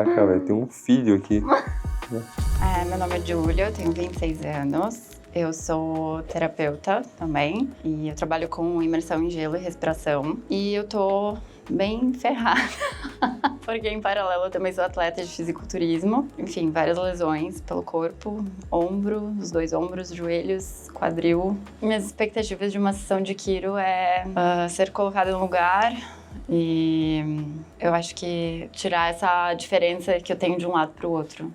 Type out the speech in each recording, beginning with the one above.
Caraca, velho, tem um filho aqui. Meu nome é Júlia, eu tenho 26 anos. Eu sou terapeuta também e eu trabalho com imersão em gelo e respiração. E eu tô bem ferrada, porque em paralelo eu também sou atleta de fisiculturismo. Enfim, várias lesões pelo corpo, ombro, os dois ombros, joelhos, quadril. Minhas expectativas de uma sessão de quiro é ser colocada no lugar e eu acho que tirar essa diferença que eu tenho de um lado pro outro.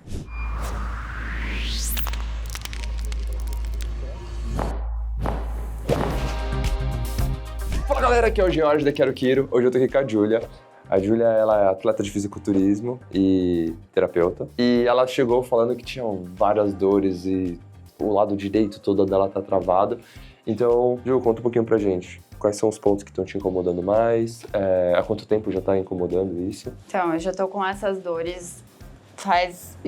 Fala galera, aqui é o George da Quero Quiro. Hoje eu tô aqui com a Júlia. A Júlia, ela é atleta de fisiculturismo e terapeuta. E ela chegou falando que tinha várias dores e o lado direito todo dela tá travado. Então, Ju, conta um pouquinho pra gente. Quais são os pontos que estão te incomodando mais? Há quanto tempo já tá incomodando isso? Então, eu já tô com essas dores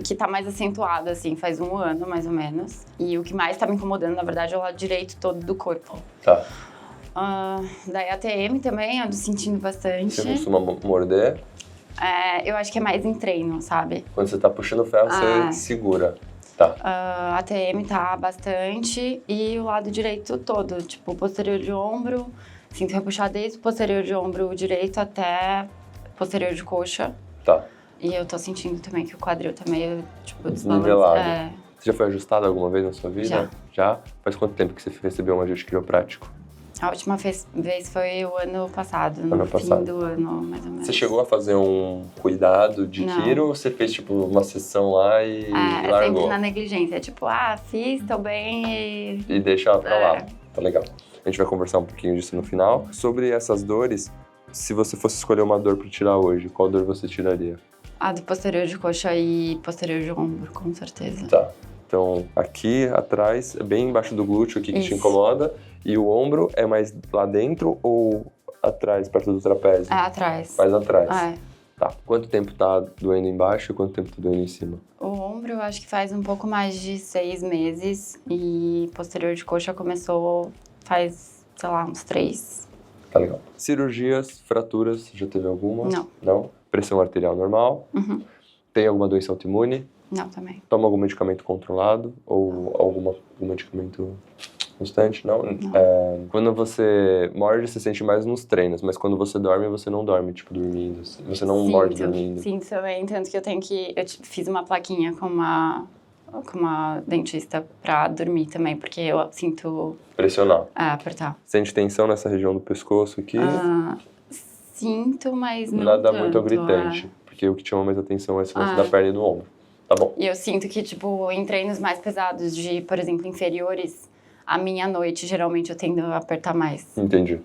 que tá mais acentuado, assim, faz 1 ano, mais ou menos. E o que mais tá me incomodando, na verdade, é o lado direito todo do corpo. Tá. Daí a TM também, ando sentindo bastante. Você costuma morder? Eu acho que é mais em treino, sabe? Quando você tá puxando o ferro, você segura. Tá. A TM tá bastante e o lado direito todo, tipo, posterior de ombro. Sinto repuxar desde o posterior de ombro direito até posterior de coxa. Tá. E eu tô sentindo também que o quadril tá meio, tipo, Desnivelado. desbalanceado. Você já foi ajustado alguma vez na sua vida? Já. Já? Faz quanto tempo que você recebeu um ajuste quiroprático? A última vez foi o ano passado, no fim do ano, mais ou menos. Você chegou a fazer um cuidado de quiro ou você fez, tipo, uma sessão lá e largou? É sempre na negligência. Tipo, fiz, tô bem E deixa pra lá. Tá legal. A gente vai conversar um pouquinho disso no final. Sobre essas dores, se você fosse escolher uma dor pra tirar hoje, qual dor você tiraria? A do posterior de coxa e posterior de ombro, com certeza. Tá. Então, aqui atrás, bem embaixo do glúteo aqui que te incomoda. E o ombro é mais lá dentro ou atrás, perto do trapézio? É atrás. Mais atrás. É. Tá. Quanto tempo tá doendo embaixo e quanto tempo tá doendo em cima? O ombro eu acho que faz um pouco mais de 6 meses. E posterior de coxa começou faz, sei lá, uns 3. Tá legal. Cirurgias, fraturas, já teve alguma? Não. Não? Pressão arterial normal? Uhum. Tem alguma doença autoimune? Não, também. Toma algum medicamento controlado? Ou algum medicamento constante? Não? Quando você morde, você sente mais nos treinos, mas quando você dorme, você não dorme, tipo, dormindo. Você não morde dormindo. Sinto também, tanto que eu fiz uma plaquinha com uma dentista pra dormir também, porque eu sinto... Pressionar. Apertar. Sente tensão nessa região do pescoço aqui? Sinto, mas não Nada tanto. muito gritante, porque o que chama mais atenção é esse lance da perna e do ombro. Tá bom. E eu sinto que, tipo, em treinos mais pesados de, por exemplo, inferiores, a minha noite, geralmente, eu tendo a apertar mais. Entendi.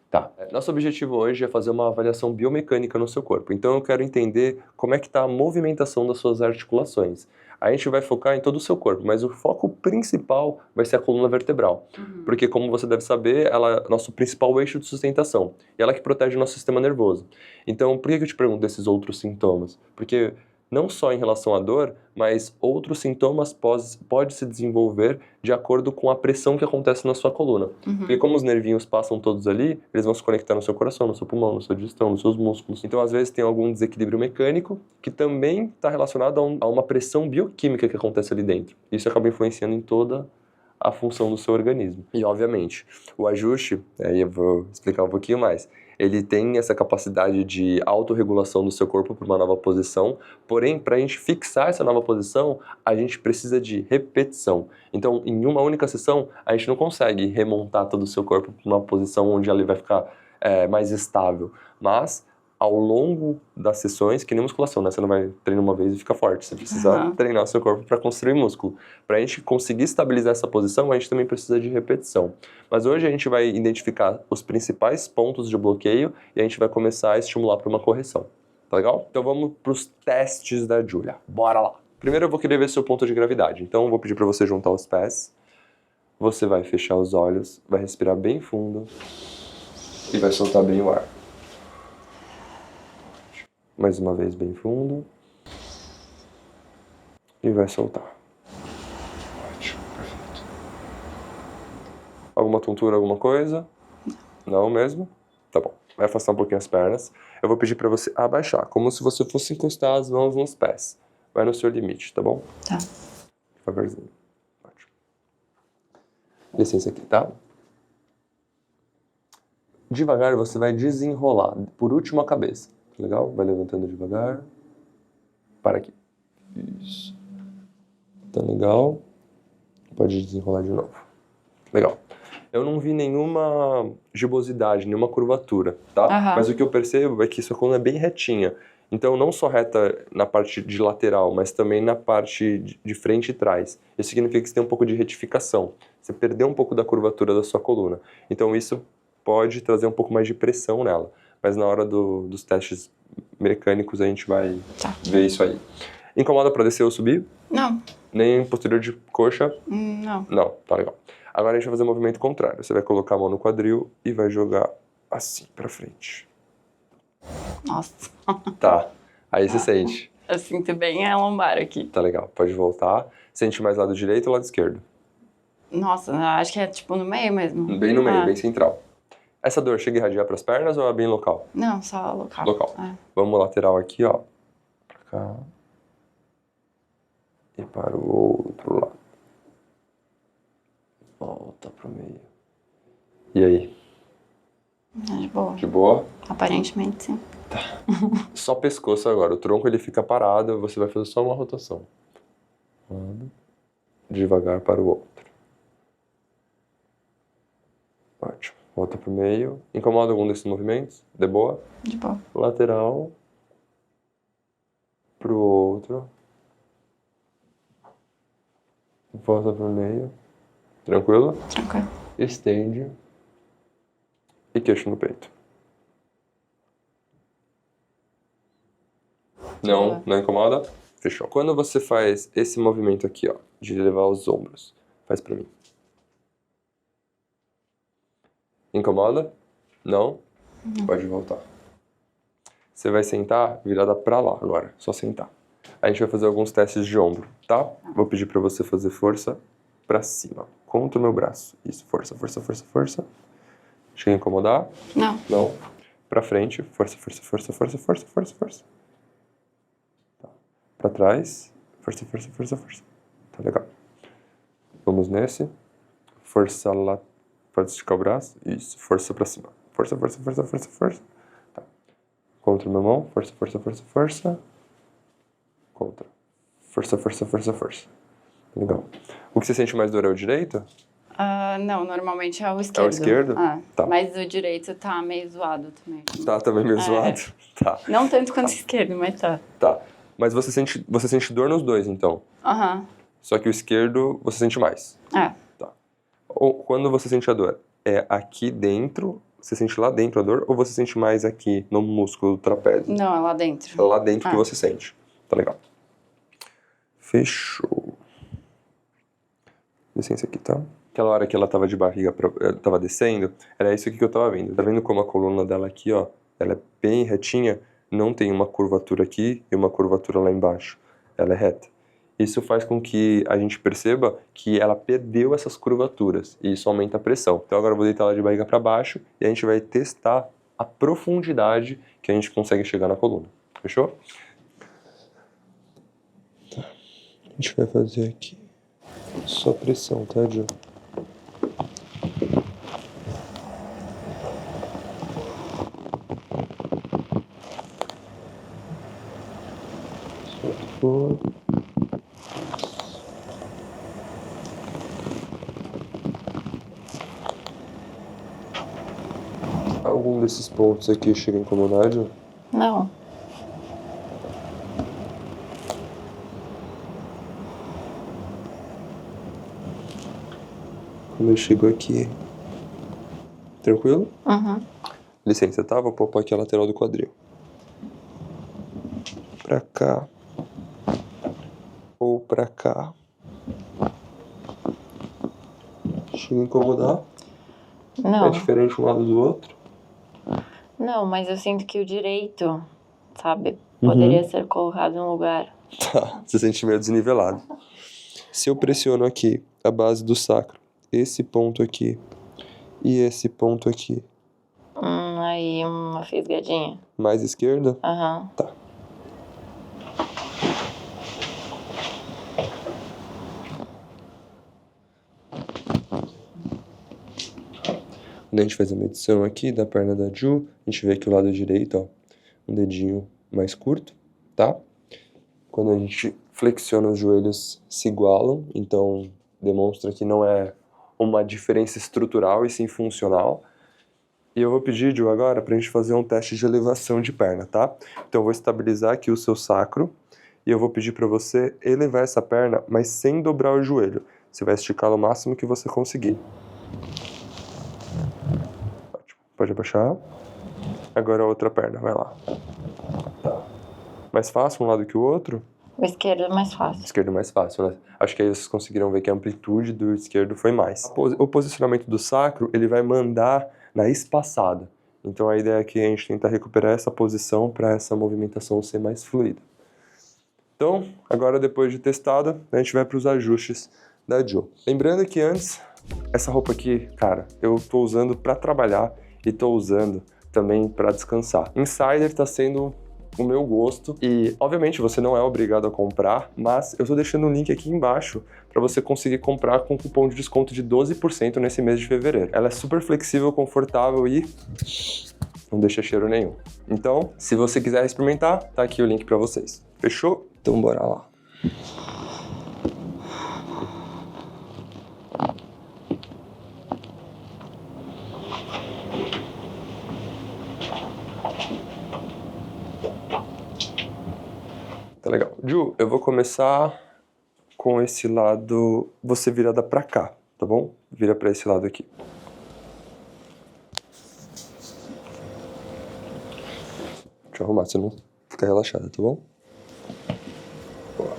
Tá. Nosso objetivo hoje é fazer uma avaliação biomecânica no seu corpo. Então eu quero entender como é que tá a movimentação das suas articulações. A gente vai focar em todo o seu corpo, mas o foco principal vai ser a coluna vertebral. Porque, como você deve saber, ela é nosso principal eixo de sustentação. E ela que protege o nosso sistema nervoso. Então, por que eu te pergunto desses outros sintomas? Porque não só em relação à dor, mas outros sintomas podem se desenvolver de acordo com a pressão que acontece na sua coluna. Porque como os nervinhos passam todos ali, eles vão se conectar no seu coração, no seu pulmão, na sua digestão, nos seus músculos. Então, às vezes, tem algum desequilíbrio mecânico que também está relacionado a uma pressão bioquímica que acontece ali dentro. Isso acaba influenciando em toda a função do seu organismo. E, obviamente, o ajuste, aí eu vou explicar um pouquinho mais, ele tem essa capacidade de autorregulação do seu corpo para uma nova posição, porém, para a gente fixar essa nova posição, a gente precisa de repetição. Então, em uma única sessão, a gente não consegue remontar todo o seu corpo para uma posição onde ele vai ficar mais estável, mas ao longo das sessões, que nem musculação, né? Você não vai treinar uma vez e fica forte. Você precisa treinar o seu corpo para construir músculo. Para a gente conseguir estabilizar essa posição, a gente também precisa de repetição. Mas hoje a gente vai identificar os principais pontos de bloqueio e a gente vai começar a estimular para uma correção. Tá legal? Então vamos para os testes da Júlia. Bora lá! Primeiro eu vou querer ver seu ponto de gravidade. Então eu vou pedir para você juntar os pés. Você vai fechar os olhos, vai respirar bem fundo e vai soltar bem o ar. Mais uma vez bem fundo. E vai soltar. Ótimo, perfeito. Alguma tontura, alguma coisa? Não mesmo? Tá bom. vai afastar um pouquinho as pernas. Eu vou pedir pra você abaixar, como se você fosse encostar as mãos nos pés. Vai no seu limite, tá bom? Tá. Devagarzinho. Ótimo. Licença aqui, tá? Devagar você vai desenrolar, por último a cabeça. Legal? Vai levantando devagar. Para aqui. Isso. Tá legal. Pode desenrolar de novo. Legal. Eu não vi nenhuma gibosidade, nenhuma curvatura, tá? Aham. Mas o que eu percebo é que sua coluna é bem retinha. Então, não só reta na parte de lateral, mas também na parte de frente e trás. Isso significa que você tem um pouco de retificação. Você perdeu um pouco da curvatura da sua coluna. Então, isso pode trazer um pouco mais de pressão nela. Mas na hora dos testes mecânicos, a gente vai ver isso aí. Incomoda pra descer ou subir? Não. Nem posterior de coxa? Não. Não, tá legal. Agora a gente vai fazer o movimento contrário. Você vai colocar a mão no quadril e vai jogar assim pra frente. Nossa. Tá. Aí você sente. Eu sinto bem a lombar aqui. Tá legal. Pode voltar. Sente mais lado direito ou lado esquerdo? Nossa, eu acho que é tipo no meio mesmo. Bem no meio, bem central. Essa dor chega a irradiar pras pernas ou é bem local? Não, só local. Local. É. Vamos lateral aqui, ó. Pra cá. E para o outro lado. Volta pro meio. E aí? É de boa. De boa? Aparentemente, sim. Só pescoço agora. O tronco ele fica parado, você vai fazer só uma rotação. Devagar para o outro. Ótimo. Volta pro meio. Incomoda algum desses movimentos? De boa? De boa. Lateral. Pro outro. Volta pro meio. Tranquilo? Tranquilo. Estende. E queixo no peito. Não, não incomoda? Fechou. Quando você faz esse movimento aqui, ó, de levar os ombros, faz pra mim. Incomoda? Não? Pode voltar. Você vai sentar virada pra lá agora, só sentar. A gente vai fazer alguns testes de ombro, tá? Vou pedir pra você fazer força pra cima, contra o meu braço. Isso, força, força, força, força. Chega a incomodar? Não. Não. Pra frente, força, força, força, força, força, força, força. Tá. Pra trás, força, força, força, força. Tá legal. Vamos nesse. Força lá. Pode esticar o braço. Isso, força pra cima. Força, força, força, força, força. Tá. Contra a minha mão, força, força, força, força. Contra. Força, força, força, força. Legal. O que você sente mais dor é o direito? Não, normalmente é o esquerdo. É o esquerdo? Tá. Mas o direito tá meio zoado também. Tá também meio zoado? Tá. Não tanto quanto o esquerdo, mas tá. Tá. Mas você sente dor nos dois, então? Aham. Só que o esquerdo você sente mais? É. Tá. Ou quando você sente a dor, é aqui dentro, você sente lá dentro a dor, ou você sente mais aqui no músculo do trapézio? Não, é lá dentro. É lá dentro que você sente. Tá legal. Fechou. Licença aqui, tá? Aquela hora que ela tava de barriga, tava descendo, era isso aqui que eu tava vendo. Tá vendo como a coluna dela aqui, ó, ela é bem retinha, não tem uma curvatura aqui e uma curvatura lá embaixo. Ela é reta. Isso faz com que a gente perceba que ela perdeu essas curvaturas e isso aumenta a pressão. Então agora eu vou deitar ela de barriga para baixo e a gente vai testar a profundidade que a gente consegue chegar na coluna. Fechou? Tá. A gente vai fazer aqui só pressão, tá, Joe? Solta. Algum desses pontos aqui chega a incomodar, Joe? Não. Quando eu chego aqui. Tranquilo? Uhum. Licença, tá? Vou pôr aqui a lateral do quadril. Pra cá. Ou pra cá. Chega a incomodar? Não. É diferente um lado do outro? Não, mas eu sinto que o direito, sabe, poderia ser colocado em um lugar. Tá, você sente meio desnivelado. Se eu pressiono aqui a base do sacro, esse ponto aqui e esse ponto aqui, dar aí uma fisgadinha. Mais esquerda? Aham. Tá. Quando a gente faz a medição aqui da perna da Ju, a gente vê que o lado direito, ó, um dedinho mais curto, tá? Quando a gente flexiona os joelhos se igualam, então demonstra que não é uma diferença estrutural e sim funcional. E eu vou pedir, Ju, agora pra gente fazer um teste de elevação de perna, tá? Então eu vou estabilizar aqui o seu sacro e eu vou pedir pra você elevar essa perna, mas sem dobrar o joelho. Você vai esticá-lo o máximo que você conseguir. Ótimo. Pode abaixar. Agora a outra perna, vai lá. Tá. Mais fácil um lado que o outro? O esquerdo é mais fácil. O esquerdo é mais fácil, né? Acho que aí vocês conseguiram ver que a amplitude do esquerdo foi mais. O posicionamento do sacro, ele vai mandar na espaçada. Então a ideia aqui é a gente tentar recuperar essa posição para essa movimentação ser mais fluida. Então, agora depois de testado, a gente vai para os ajustes da Jo. Lembrando que antes, essa roupa aqui, cara, eu tô usando para trabalhar e tô usando também para descansar. Insider tá sendo o meu gosto e, obviamente, você não é obrigado a comprar, mas eu tô deixando um link aqui embaixo para você conseguir comprar com cupom de desconto de 12% nesse mês de fevereiro. Ela é super flexível, confortável e não deixa cheiro nenhum. Então, se você quiser experimentar, tá aqui o link para vocês. Fechou? Então bora lá. Tá legal. Ju, eu vou começar com esse lado, você virada pra cá, tá bom? Vira pra esse lado aqui. Deixa eu arrumar, você não fica relaxada, tá bom? Boa.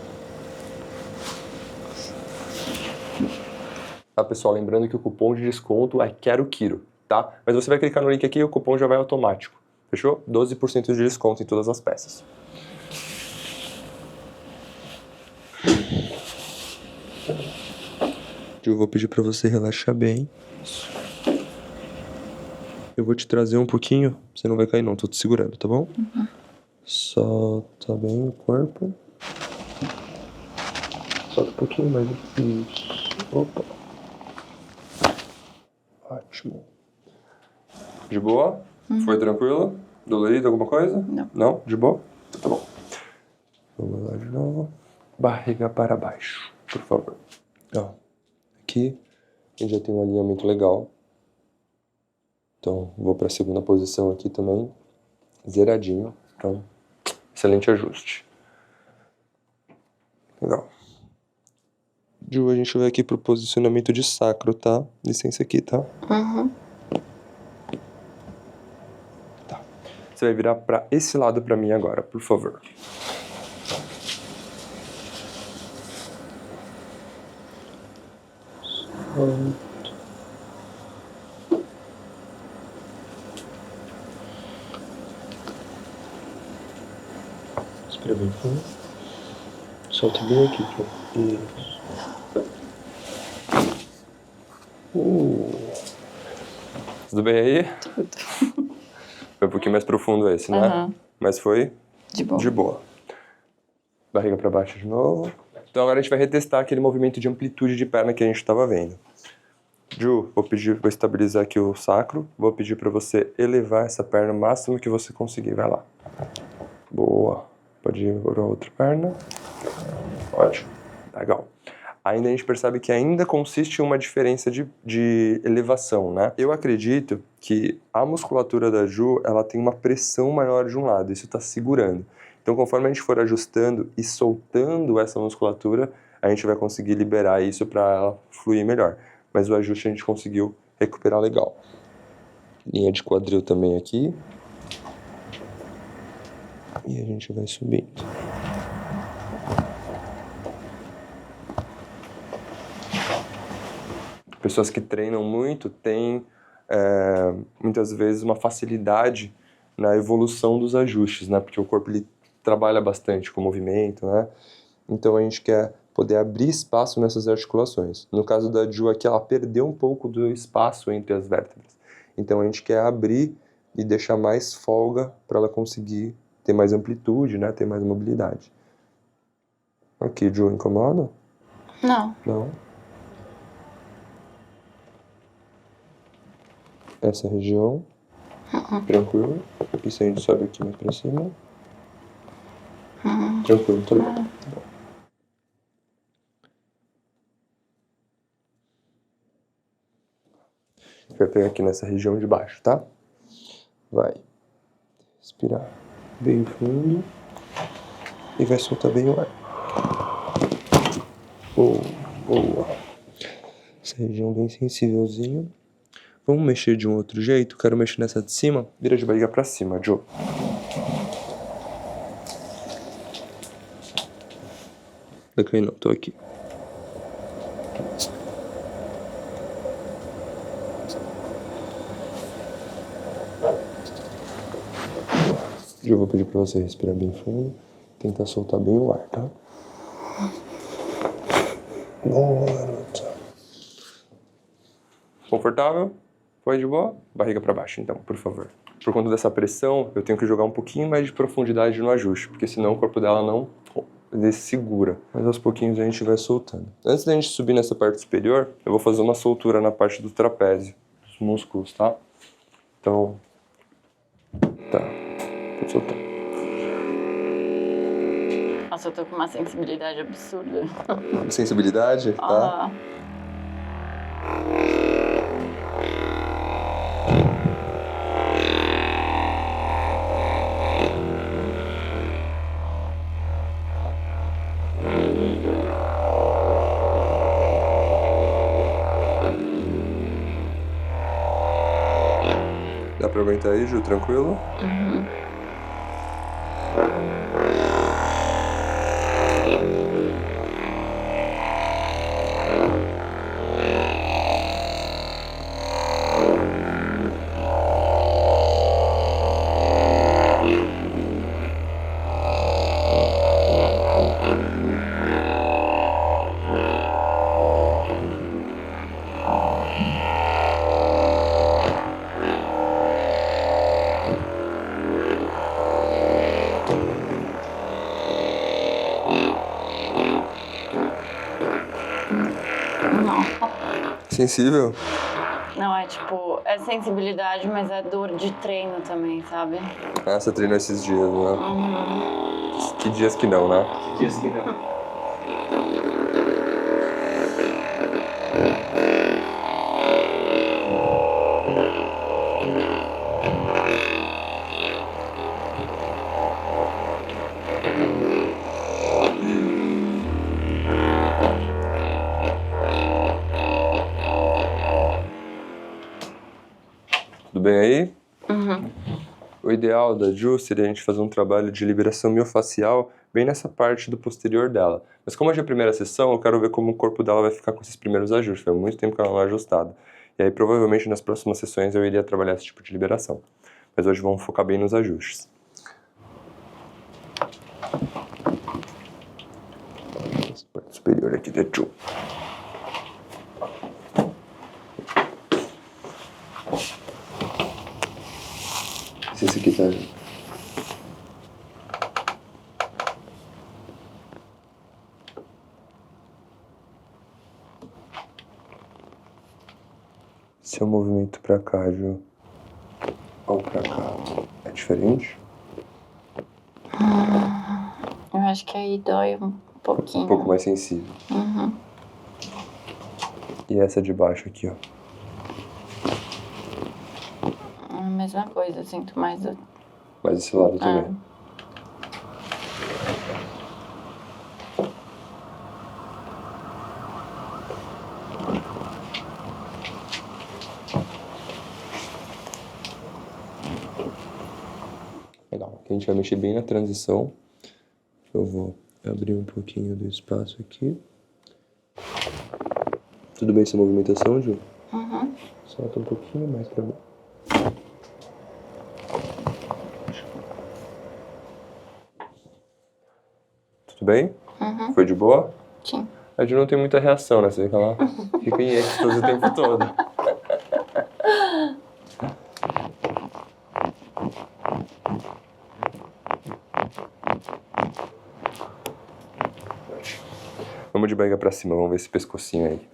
Ah, pessoal, lembrando que o cupom de desconto é Quero Quiro, tá? Mas você vai clicar no link aqui e o cupom já vai automático, fechou? 12% de desconto em todas as peças. Eu vou pedir pra você relaxar bem. Eu vou te trazer um pouquinho, você não vai cair não, tô te segurando, tá bom? Uhum. Solta bem o corpo. Solta um pouquinho mais. Isso. Opa. Ótimo. De boa? Uhum. Foi tranquilo? Dolorido alguma coisa? Não. Não? De boa? Tá bom. Vamos lá de novo. Barriga para baixo, por favor. Ó. Aqui a gente já tem um alinhamento legal. Então vou para a segunda posição aqui também. Zeradinho. Então, excelente ajuste. Legal. Ju, a gente vai aqui pro posicionamento de sacro, tá? Licença aqui, tá? Uhum. Tá. Você vai virar pra esse lado pra mim agora, por favor. Respira bem fundo. Solta bem aqui, Ju. Isso. Tudo bem aí? Tudo. Foi um pouquinho mais profundo esse, né? Uhum. Mas foi De boa. de boa. Barriga pra baixo de novo. Então agora a gente vai retestar aquele movimento de amplitude de perna que a gente estava vendo. Ju, vou estabilizar aqui o sacro. Vou pedir pra você elevar essa perna o máximo que você conseguir. Vai lá. Boa. Pode ir para a outra perna. Ótimo. Legal. Ainda a gente percebe que ainda consiste em uma diferença de elevação, né? Eu acredito que a musculatura da Ju, ela tem uma pressão maior de um lado, isso está segurando. Então, conforme a gente for ajustando e soltando essa musculatura, a gente vai conseguir liberar isso para ela fluir melhor. Mas o ajuste a gente conseguiu recuperar legal. Linha de quadril também aqui. E a gente vai subindo. Pessoas que treinam muito têm, muitas vezes, uma facilidade na evolução dos ajustes, né? Porque o corpo ele trabalha bastante com movimento, né? Então a gente quer poder abrir espaço nessas articulações. No caso da Ju aqui, ela perdeu um pouco do espaço entre as vértebras. Então a gente quer abrir e deixar mais folga para ela conseguir ter mais amplitude, né? Ter mais mobilidade. Aqui, Ju, incomoda? Não. Não. Essa região, tranquilo. Isso a gente sobe aqui mais pra cima. Tranquilo, tá bom. A gente vai pegar aqui nessa região de baixo, tá? Vai. Respirar bem fundo. E vai soltar bem o ar. Boa. Essa região bem sensívelzinho. Vamos mexer de um outro jeito? Quero mexer nessa de cima. Vira de barriga pra cima, Joe. Daqui não, tô aqui. Eu vou pedir pra você respirar bem fundo. Tentar soltar bem o ar, tá? Boa, garota. Confortável? Foi de boa? Barriga pra baixo, então, por favor. Por conta dessa pressão, eu tenho que jogar um pouquinho mais de profundidade no ajuste, porque senão o corpo dela não segura. Mas aos pouquinhos a gente vai soltando. Antes da gente subir nessa parte superior, eu vou fazer uma soltura na parte do trapézio, dos músculos, tá? Então, tá. Vou soltar. Nossa, eu tô com uma sensibilidade absurda. Sensibilidade, tá? Dá pra aguentar aí, Ju? Tranquilo? Sensível? Não, é tipo, é sensibilidade, mas é dor de treino também, sabe? Ah, você treinou esses dias, né? Que dias que não, né? Que dias que não. Tudo bem aí? O ideal da Ju seria a gente fazer um trabalho de liberação miofacial bem nessa parte do posterior dela. Mas como hoje é a primeira sessão, eu quero ver como o corpo dela vai ficar com esses primeiros ajustes. Faz muito tempo que ela não é ajustada. E aí, provavelmente, nas próximas sessões eu iria trabalhar esse tipo de liberação. Mas hoje vamos focar bem nos ajustes. Essa parte superior aqui da Ju. Se esse aqui tá... Seu movimento pra cá, Ju, ou pra cá, é diferente? Eu acho que aí dói um pouquinho. Um pouco mais sensível. E essa de baixo aqui, ó. A mesma coisa, eu sinto mais o... Mais esse lado também. Legal. Aqui a gente vai mexer bem na transição. Eu vou abrir um pouquinho do espaço aqui. Tudo bem essa movimentação, Ju? Solta um pouquinho mais pra mim. Tudo bem? Foi de boa? Sim. A Ju não tem muita reação, né? Você vê que ela fica em êxtase o tempo todo. Vamos de barriga pra cima, vamos ver esse pescocinho aí.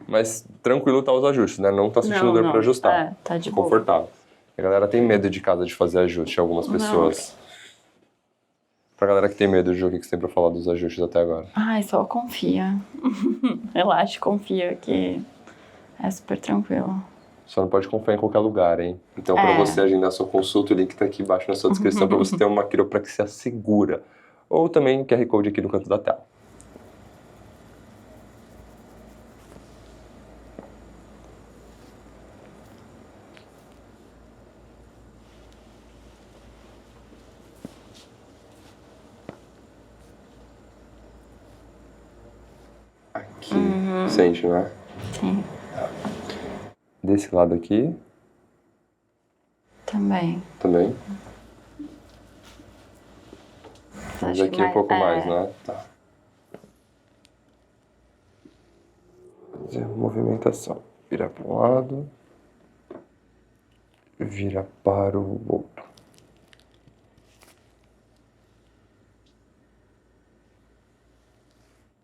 Mas tranquilo tá os ajustes, né? Não tá sentindo dor pra ajustar. É, tá de boa. Confortável. A galera tem medo de casa de fazer ajuste, algumas pessoas. Pra galera que tem medo, Ju, o que você tem pra falar dos ajustes até agora? Ai, só confia. Relaxa, confia que é super tranquilo. Só não pode confiar em qualquer lugar, hein? Então, pra você agendar sua consulta, o link tá aqui embaixo na sua descrição pra você ter uma quiropraxia segura. Ou também o QR Code aqui no canto da tela. Aqui. Sente, né? Sim. Desse lado aqui. Também. Também. Mas Acho aqui que um pouco mais, né? Tá. Fazer movimentação. Vira para um lado. Vira para o outro.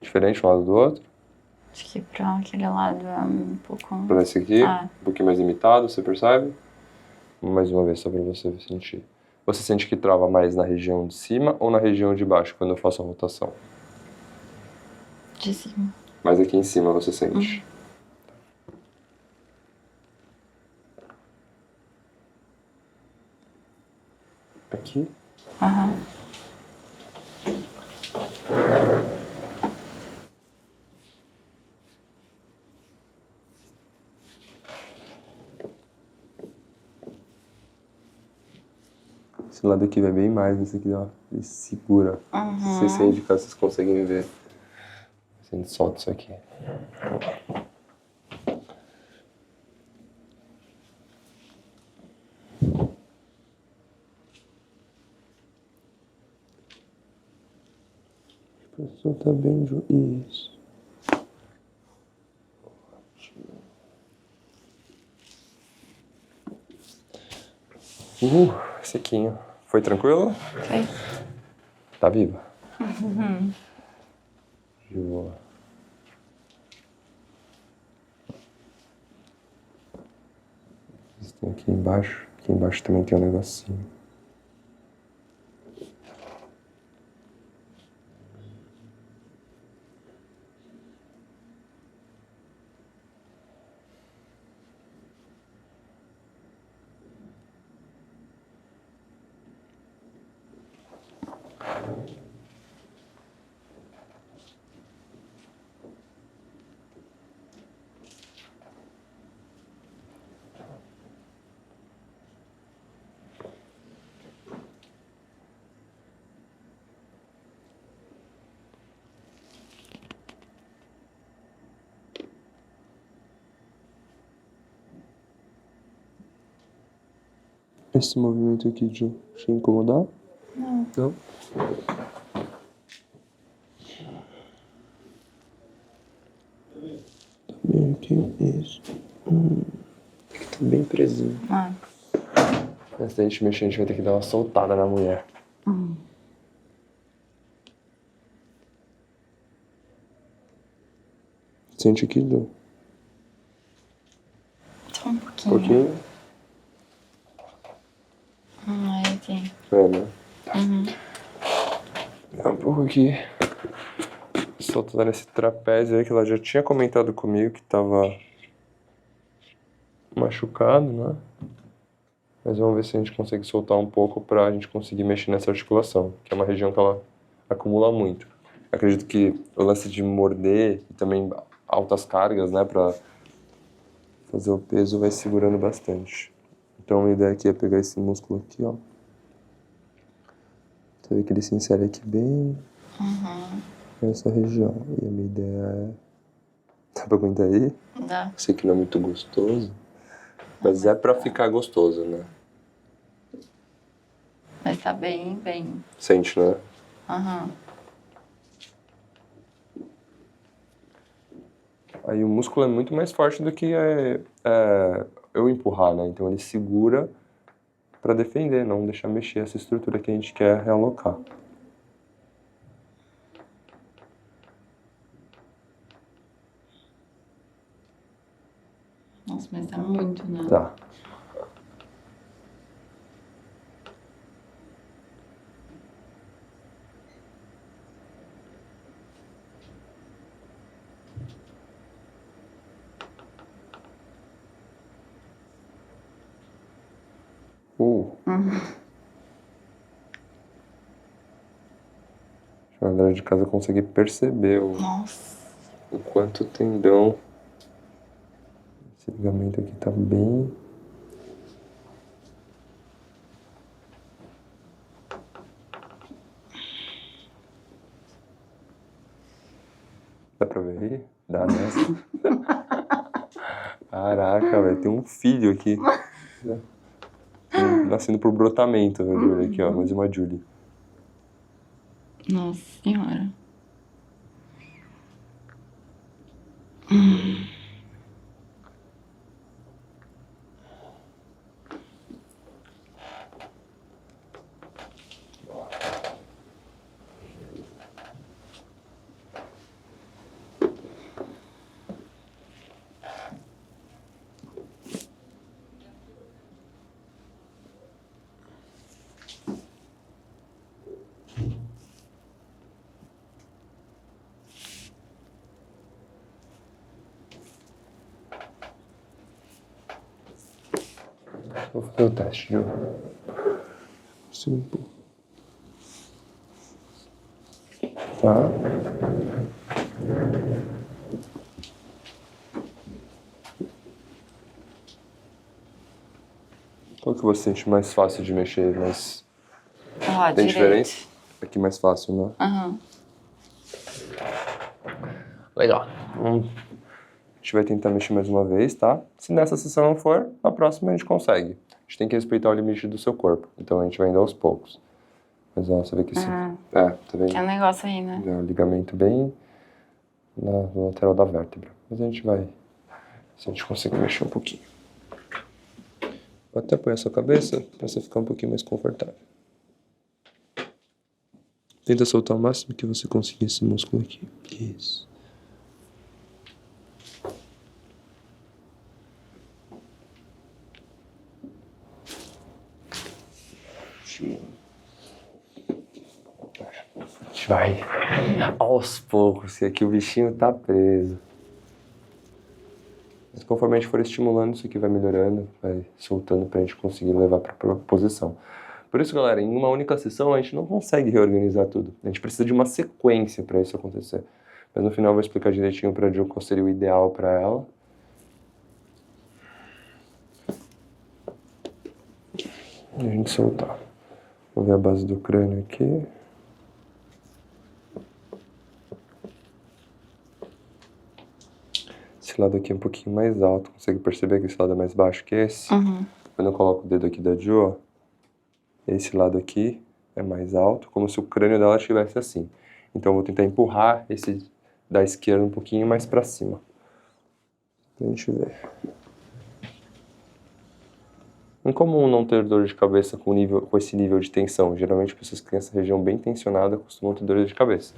Diferente um lado do outro. Acho que pra aquele lado é um pouco... Para esse aqui, um pouquinho mais limitado, você percebe? Mais uma vez, só para você sentir. Você sente que trava mais na região de cima ou na região de baixo, quando eu faço a rotação? De cima. Mais aqui em cima você sente. Aqui. Aham. Esse lado aqui vai bem mais, esse aqui, ó. Ele segura. Se você sente, caso vocês conseguem ver. A gente solta isso aqui. A pessoa tá bem... Isso. Sequinho. Foi tranquilo? Foi. Tá viva? De boa. Tem aqui embaixo. Aqui embaixo também tem um negocinho. Esse movimento aqui de te incomodar? Não. Não? Tá bem aqui, isso. Aqui tá bem presinho. Antes da gente mexer, a gente vai ter que dar uma soltada na mulher. Sente aqui, Lu? Só um pouquinho. Um pouquinho? Aí tem. É, né? Tá. Um pouco aqui. Soltar nesse trapézio aí que ela já tinha comentado comigo que tava machucado, né? Mas vamos ver se a gente consegue soltar um pouco pra gente conseguir mexer nessa articulação, que é uma região que ela acumula muito. Acredito que o lance de morder e também altas cargas, né, pra fazer o peso vai segurando bastante. Então a ideia aqui é pegar esse músculo aqui, ó. Você vê que ele se insere aqui bem nessa região. E a minha ideia é... Dá pra aguentar aí? Dá. Sei que não é muito gostoso, mas é pra ficar gostoso, né? Mas tá bem. Sente, né? Aí o músculo é muito mais forte do que eu empurrar, né? Então ele segura pra defender, não deixar mexer essa estrutura que a gente quer realocar. Nossa, mas tá muito, né? Tá. A galera de casa consegue perceber Nossa. o quanto o tendão. Esse ligamento aqui tá bem. Dá pra ver aí? Dá, né? Caraca, velho, tem um filho aqui. Nascendo por brotamento, né, Julie? Aqui, ó, mais uma Julie. Nossa senhora. Vou fazer o teste, Ju. Sim, pô. Tá. Qual que você sente mais fácil de mexer? Mas Ah, tem direito. diferença? Aqui mais fácil, né? Aham. Legal. A gente vai tentar mexer mais uma vez, tá? Se nessa sessão não for, na próxima a gente consegue. A gente tem que respeitar o limite do seu corpo. Então a gente vai indo aos poucos. Mas ó, você vê que esse... tá vendo? Tem um negócio aí, né? É um ligamento bem na lateral da vértebra. Mas a gente vai... Se a gente conseguir mexer um pouquinho. Vou até apoiar a sua cabeça pra você ficar um pouquinho mais confortável. Tenta soltar o máximo que você conseguir esse músculo aqui. Isso. A gente vai aos poucos, e aqui o bichinho tá preso. Mas conforme a gente for estimulando, isso aqui vai melhorando, vai soltando pra gente conseguir levar pra posição. Por isso, galera, em uma única sessão a gente não consegue reorganizar tudo. A gente precisa de uma sequência pra isso acontecer. Mas no final eu vou explicar direitinho pra Ju qual seria o ideal pra ela. E a gente soltar. Vou ver a base do crânio aqui. Esse lado aqui é um pouquinho mais alto. Consegue perceber que esse lado é mais baixo que esse? Uhum. Quando eu coloco o dedo aqui da Jo, ó, esse lado aqui é mais alto, como se o crânio dela estivesse assim. Então eu vou tentar empurrar esse da esquerda um pouquinho mais pra cima. Pra gente ver. É incomum não ter dor de cabeça com esse nível de tensão. Geralmente pessoas que têm essa região bem tensionada costumam ter dor de cabeça.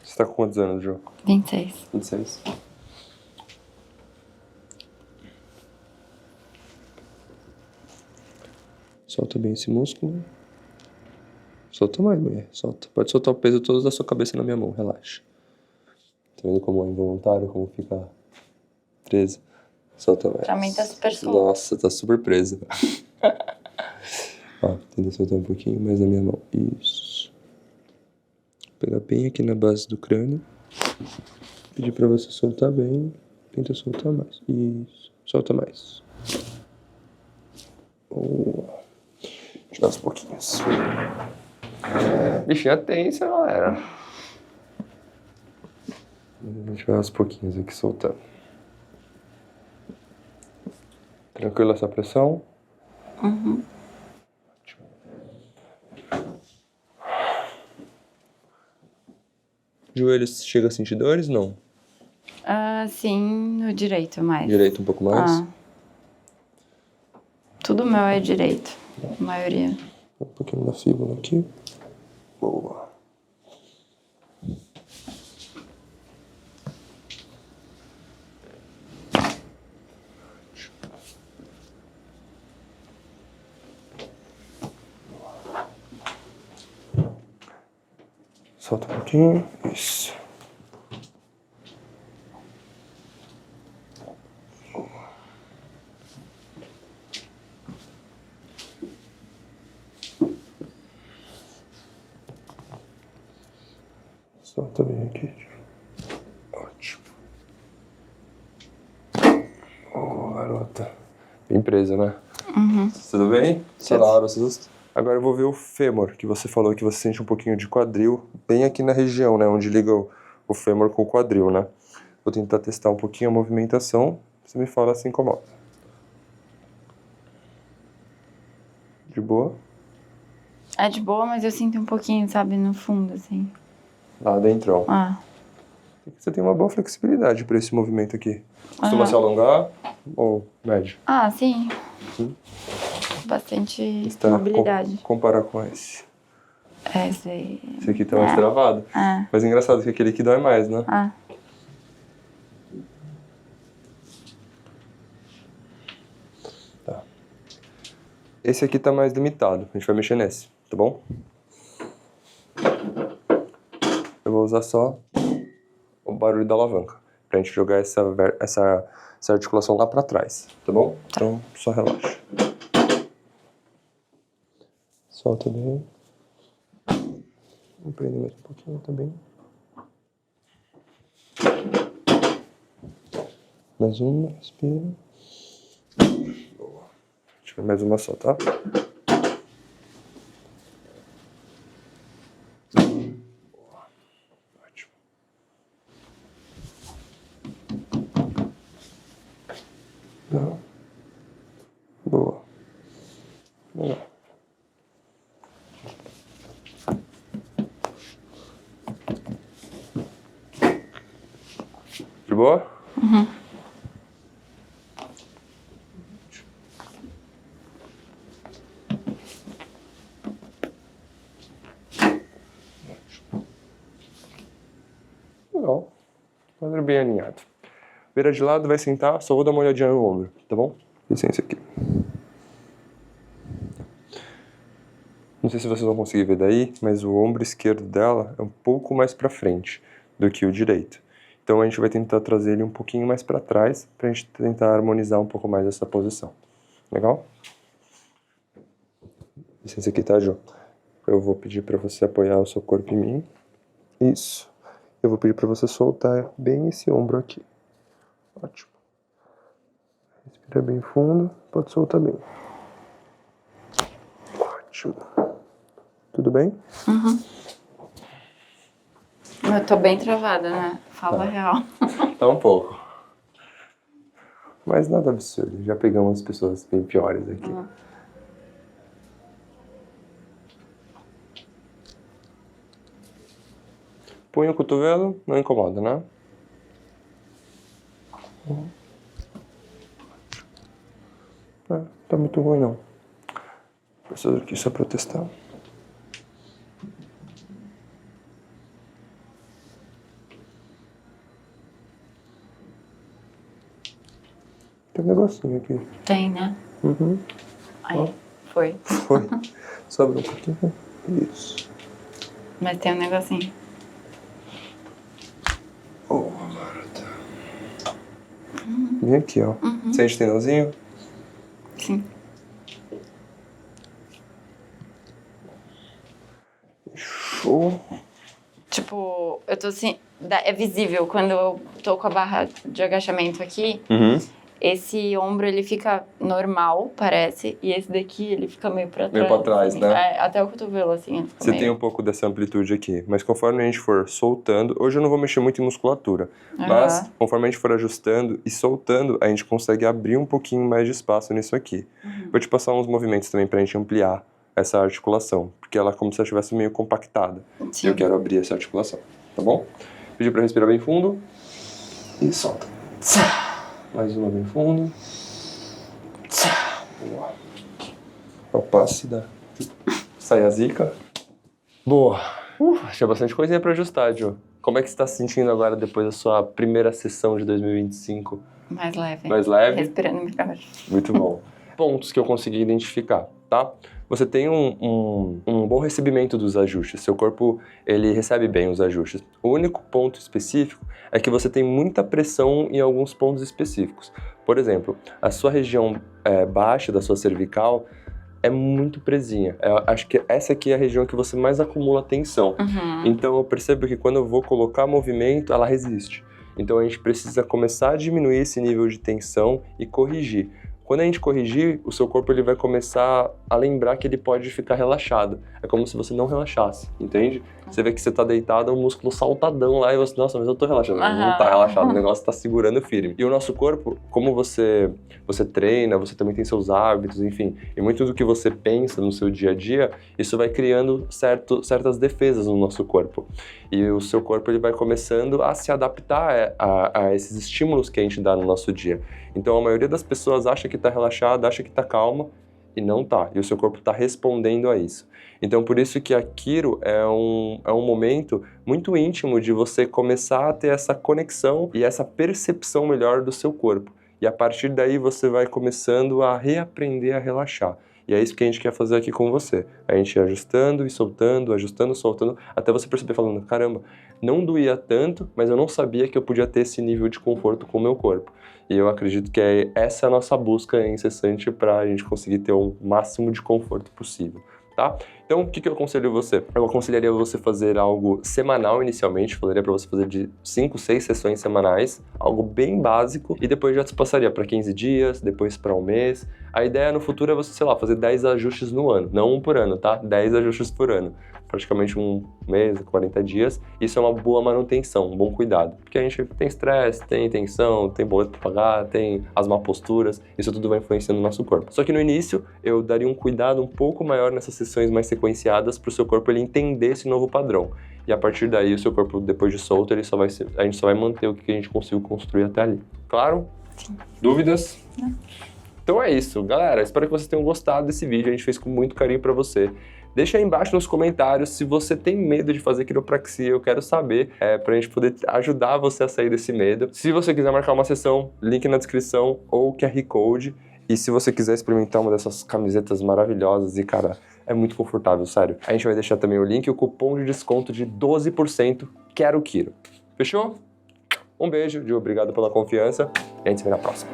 Você tá com quantos anos, Jo? 26. 26. Solta bem esse músculo. Solta mais, mulher. Solta. Pode soltar o peso todo da sua cabeça na minha mão. Relaxa. Tá vendo como é involuntário? Como fica presa? Solta mais. Pra mim tá super solto. Nossa, tá super presa. Ó, tenta soltar um pouquinho mais na minha mão. Isso. Pegar bem aqui na base do crânio. Pedir pra você soltar bem. Tenta soltar mais. Isso. Solta mais. Boa. Deixa eu dar uns pouquinhos. Bichinha tensa, galera. A gente vai aos pouquinhos aqui soltando. Tranquilo essa pressão? Uhum. Ótimo. Joelhos, chega a sentir dores? Não. Ah, sim, no direito mais. Direito um pouco mais? Ah. Tudo meu é direito, a maioria. Um pouquinho da fíbula aqui. Boa. Solta um pouquinho. Isso. Solta bem aqui. Ótimo. Oh, garota. Bem presa, né? Uhum. Tudo bem? Tudo. Laura, susto. Agora eu vou ver o fêmur, que você falou que você sente um pouquinho de quadril, bem aqui na região, né? Onde liga o fêmur com o quadril, né? Vou tentar testar um pouquinho a movimentação. Você me fala se incomoda. De boa? É de boa, mas eu sinto um pouquinho, sabe, no fundo, assim. Lá dentro, ó. Ah. Você tem uma boa flexibilidade para esse movimento aqui. Costuma se alongar ou médio? Ah, sim. Sim. Bastante Está mobilidade. Comparar com esse. Esse Esse aqui tá mais travado. É. Mas é engraçado que aquele aqui dói mais, né? Ah. Tá. Esse aqui tá mais limitado. A gente vai mexer nesse, tá bom? Eu vou usar só o barulho da alavanca pra gente jogar essa articulação lá pra trás, tá bom? Então, só relaxa. Solta bem. Vou prender mais um pouquinho também. Mais uma, respira. Boa. Deixa eu ver mais uma só, tá? Boa. Ótimo. Não. Boa. Legal. De boa? Uhum. Legal. Quadro bem alinhado. Vira de lado, vai sentar, só vou dar uma olhadinha no ombro, tá bom? Licença aqui. Não sei se vocês vão conseguir ver daí, mas o ombro esquerdo dela é um pouco mais pra frente do que o direito. Então a gente vai tentar trazer ele um pouquinho mais pra trás, pra gente tentar harmonizar um pouco mais essa posição. Legal? Licença aqui, tá, Ju? Eu vou pedir pra você apoiar o seu corpo em mim. Isso. Eu vou pedir pra você soltar bem esse ombro aqui. Ótimo. Respira bem fundo, pode soltar bem. Ótimo. Tudo bem? Uhum. Eu tô bem travada, né? Fala a real. Tá um pouco. Mas nada absurdo. Já pegamos pessoas bem piores aqui. Uhum. Punho o cotovelo, não incomoda, né? Tá muito ruim, não. Preciso aqui só pra testar. Tem um negocinho aqui. Tem, né? Uhum. Aí, foi. Foi. Sobra um pouquinho. Isso. Mas tem um negocinho. Oh, garota. Vem aqui, ó. Sente tendãozinho? Sim. Show. Tipo, eu tô assim... É visível quando eu tô com a barra de agachamento aqui. Uhum. Esse ombro, ele fica normal, parece. E esse daqui, ele fica meio pra trás. Meio pra trás, assim. né? É, até o cotovelo, assim. Ele fica Você meio... tem um pouco dessa amplitude aqui, mas conforme a gente for soltando, hoje eu não vou mexer muito em musculatura, mas conforme a gente for ajustando e soltando, a gente consegue abrir um pouquinho mais de espaço nisso aqui. Vou te passar uns movimentos também pra gente ampliar essa articulação, porque ela é como se ela estivesse meio compactada. Sim. E eu quero abrir essa articulação, tá bom? Pedir pra respirar bem fundo e solta. Mais uma bem fundo. Boa. É o passe da... Sai a zica. Boa. Achei bastante coisinha pra ajustar, Ju. Como é que você tá se sentindo agora depois da sua primeira sessão de 2025? Mais leve. Mais leve? Respirando melhor. Muito bom. Pontos que eu consegui identificar, tá? você tem um bom recebimento dos ajustes. Seu corpo, ele recebe bem os ajustes. O único ponto específico é que você tem muita pressão em alguns pontos específicos. Por exemplo, a sua região baixa da sua cervical é muito presinha. Eu acho que essa aqui é a região que você mais acumula tensão. Então eu percebo que quando eu vou colocar movimento, ela resiste. Então a gente precisa começar a diminuir esse nível de tensão e corrigir. Quando a gente corrigir, o seu corpo ele vai começar a lembrar que ele pode ficar relaxado. É como se você não relaxasse, entende? Você vê que você tá deitado, um músculo saltadão lá e você, nossa, mas eu tô relaxando. Não tá relaxado, o negócio tá segurando firme. E o nosso corpo, como você treina, você também tem seus hábitos, enfim, e muito do que você pensa no seu dia a dia, isso vai criando certas defesas no nosso corpo. E o seu corpo ele vai começando a se adaptar a esses estímulos que a gente dá no nosso dia. Então a maioria das pessoas acha que tá relaxada, acha que tá calma, e não tá. E o seu corpo tá respondendo a isso. Então por isso que a Quiro é um momento muito íntimo de você começar a ter essa conexão e essa percepção melhor do seu corpo. E a partir daí você vai começando a reaprender a relaxar. E é isso que a gente quer fazer aqui com você. A gente ajustando e soltando, ajustando, soltando, até você perceber falando, caramba, não doía tanto, mas eu não sabia que eu podia ter esse nível de conforto com o meu corpo. E eu acredito que essa é a nossa busca incessante para a gente conseguir ter o máximo de conforto possível. Tá? Então, o que eu aconselho você? Eu aconselharia você fazer algo semanal inicialmente, falaria para você fazer de 5, 6 sessões semanais, algo bem básico, e depois já se passaria para 15 dias, depois para um mês. A ideia no futuro é você, sei lá, fazer 10 ajustes no ano, não um por ano, tá? 10 ajustes por ano, praticamente um mês, 40 dias. Isso é uma boa manutenção, um bom cuidado, porque a gente tem estresse, tem tensão, tem boleto para pagar, tem as má posturas, isso tudo vai influenciando no nosso corpo. Só que no início, eu daria um cuidado um pouco maior nessas sessões mais sequenciadas para o seu corpo ele entender esse novo padrão. E a partir daí, o seu corpo, depois de solto, a gente só vai manter o que a gente conseguiu construir até ali. Claro? Sim. Dúvidas? Não. Então é isso, galera. Espero que vocês tenham gostado desse vídeo. A gente fez com muito carinho para você. Deixa aí embaixo nos comentários se você tem medo de fazer quiropraxia. Eu quero saber, pra gente poder ajudar você a sair desse medo. Se você quiser marcar uma sessão, link na descrição ou QR Code. E se você quiser experimentar uma dessas camisetas maravilhosas e, cara, é muito confortável, sério. A gente vai deixar também o link e o cupom de desconto de 12%, Quero Quiro. Fechou? Um beijo, Gil, obrigado pela confiança e a gente se vê na próxima.